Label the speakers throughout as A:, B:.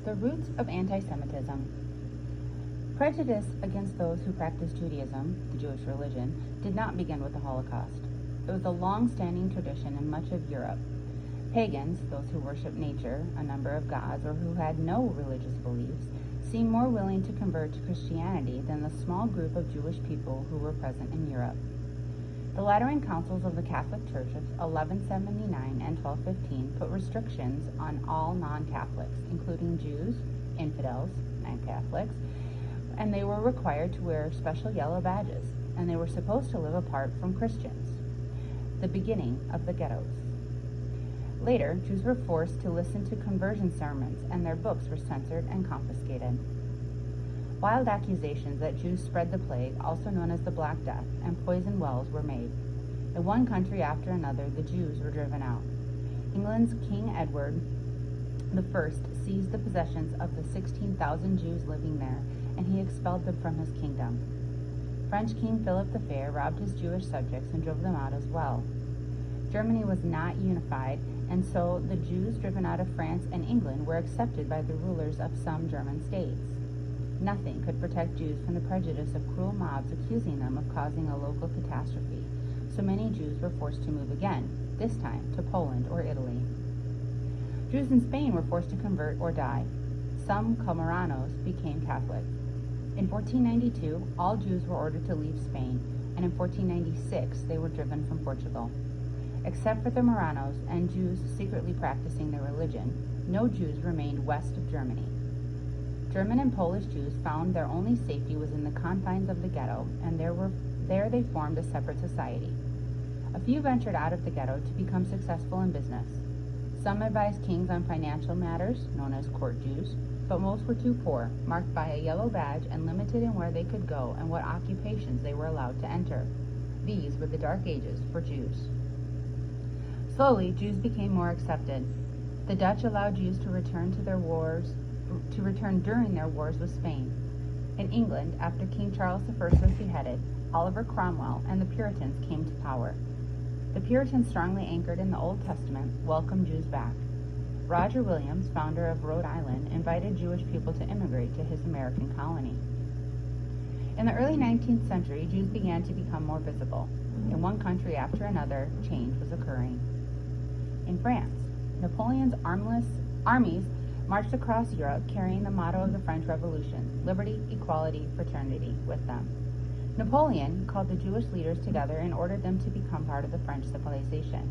A: The roots of anti-Semitism. Prejudice against those who practiced Judaism, the Jewish religion, did not begin with the Holocaust. It was a long-standing tradition in much of Europe. Pagans, those who worshiped nature, a number of gods, or who had no religious beliefs, seemed more willing to convert to Christianity than the small group of Jewish people who were present in Europe. The Lateran Councils of the Catholic Church of 1179 and 1215 put restrictions on all non-Catholics, including Jews, infidels, non-Catholics, and they were required to wear special yellow badges, and they were supposed to live apart from Christians. The beginning of the ghettos. Later, Jews were forced to listen to conversion sermons, and their books were censored and confiscated. Wild accusations that Jews spread the plague, also known as the Black Death, and poisoned wells were made. In one country after another, the Jews were driven out. England's King Edward I seized the possessions of the 16,000 Jews living there, and he expelled them from his kingdom. French King Philip the Fair robbed his Jewish subjects and drove them out as well. Germany was not unified, and so the Jews driven out of France and England were accepted by the rulers of some German states. Nothing could protect Jews from the prejudice of cruel mobs accusing them of causing a local catastrophe, so many Jews were forced to move again, this time to Poland or Italy. Jews in Spain were forced to convert or die. Some Comoranos became Catholic. In 1492, all Jews were ordered to leave Spain, and in 1496, they were driven from Portugal. Except for the Moranos and Jews secretly practicing their religion, no Jews remained west of Germany. German and Polish Jews found their only safety was in the confines of the ghetto, and there they formed a separate society. A few ventured out of the ghetto to become successful in business. Some advised kings on financial matters, known as court Jews, but most were too poor, marked by a yellow badge and limited in where they could go and what occupations they were allowed to enter. These were the Dark Ages for Jews. Slowly, Jews became more accepted. The Dutch allowed Jews to return during their wars with Spain. In England, after King Charles I was beheaded, Oliver Cromwell and the Puritans came to power. The Puritans, strongly anchored in the Old Testament, welcomed Jews back. Roger Williams, founder of Rhode Island, invited Jewish people to immigrate to his American colony. In the early 19th century, Jews began to become more visible. In one country after another, change was occurring. In France, Napoleon's armies marched across Europe carrying the motto of the French Revolution, liberty, equality, fraternity, with them. Napoleon called the Jewish leaders together and ordered them to become part of the French civilization.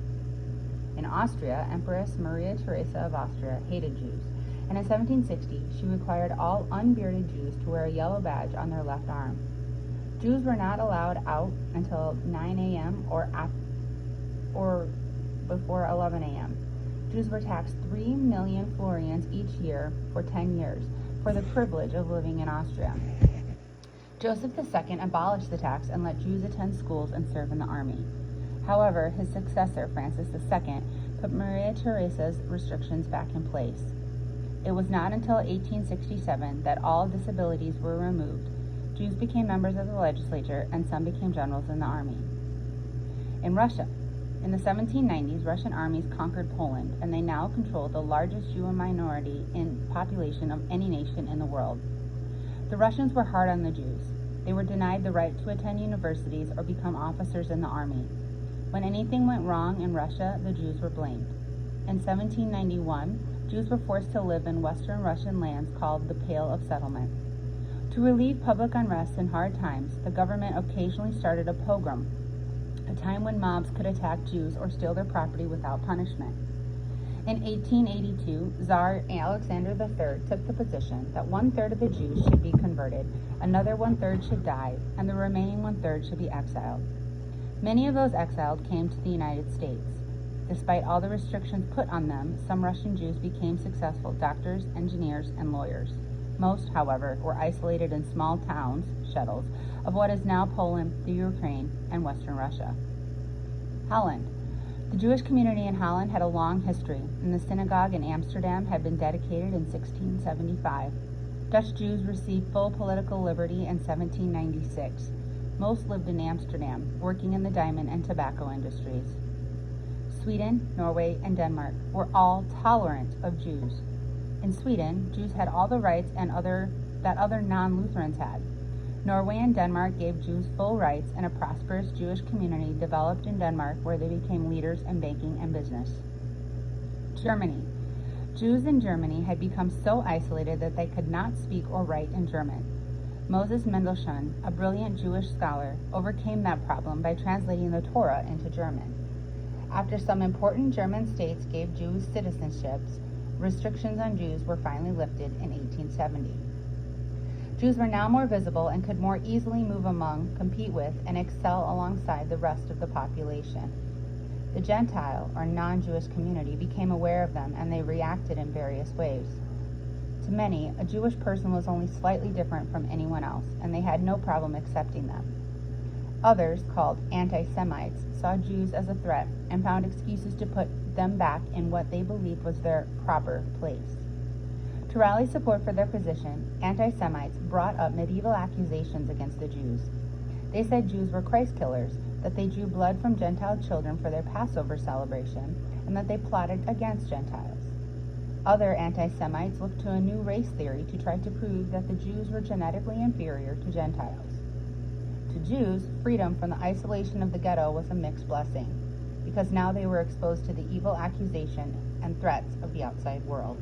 A: In Austria, Empress Maria Theresa of Austria hated Jews, and in 1760 she required all unbearded Jews to wear a yellow badge on their left arm. Jews were not allowed out until 9 a.m. or before 11 a.m. Jews were taxed 3 million florins each year for 10 years for the privilege of living in Austria. Joseph II abolished the tax and let Jews attend schools and serve in the army. However, his successor, Francis II, put Maria Theresa's restrictions back in place. It was not until 1867 that all disabilities were removed. Jews became members of the legislature, and some became generals in the army. In Russia, in the 1790s, Russian armies conquered Poland, and they now control the largest Jew minority in population of any nation in the world. The Russians were hard on the Jews. They were denied the right to attend universities or become officers in the army. When anything went wrong in Russia, the Jews were blamed. In 1791, Jews were forced to live in Western Russian lands called the Pale of Settlement. To relieve public unrest in hard times, the government occasionally started a pogrom, a time when mobs could attack Jews or steal their property without punishment. In 1882, Tsar Alexander III took the position that 1/3 of the Jews should be converted, another 1/3 should die, and the remaining 1/3 should be exiled. Many of those exiled came to the United States. Despite all the restrictions put on them, some Russian Jews became successful doctors, engineers, and lawyers. Most, however, were isolated in small towns, shuttles, of what is now Poland, the Ukraine, and Western Russia. Holland. The Jewish community in Holland had a long history, and the synagogue in Amsterdam had been dedicated in 1675. Dutch Jews received full political liberty in 1796. Most lived in Amsterdam, working in the diamond and tobacco industries. Sweden, Norway, and Denmark were all tolerant of Jews. In Sweden, Jews had all the rights that other non-Lutherans had. Norway and Denmark gave Jews full rights, and a prosperous Jewish community developed in Denmark where they became leaders in banking and business. Germany. Jews in Germany had become so isolated that they could not speak or write in German. Moses Mendelssohn, a brilliant Jewish scholar, overcame that problem by translating the Torah into German. After some important German states gave Jews citizenships, restrictions on Jews were finally lifted in 1870. Jews were now more visible and could more easily move among, compete with, and excel alongside the rest of the population. The Gentile, or non-Jewish community, became aware of them, and they reacted in various ways. To many, a Jewish person was only slightly different from anyone else, and they had no problem accepting them. Others, called anti-Semites, saw Jews as a threat and found excuses to put them back in what they believed was their proper place. To rally support for their position, anti-Semites brought up medieval accusations against the Jews. They said Jews were Christ killers, that they drew blood from Gentile children for their Passover celebration, and that they plotted against Gentiles. Other anti-Semites looked to a new race theory to try to prove that the Jews were genetically inferior to Gentiles. To Jews, freedom from the isolation of the ghetto was a mixed blessing, because now they were exposed to the evil accusation and threats of the outside world.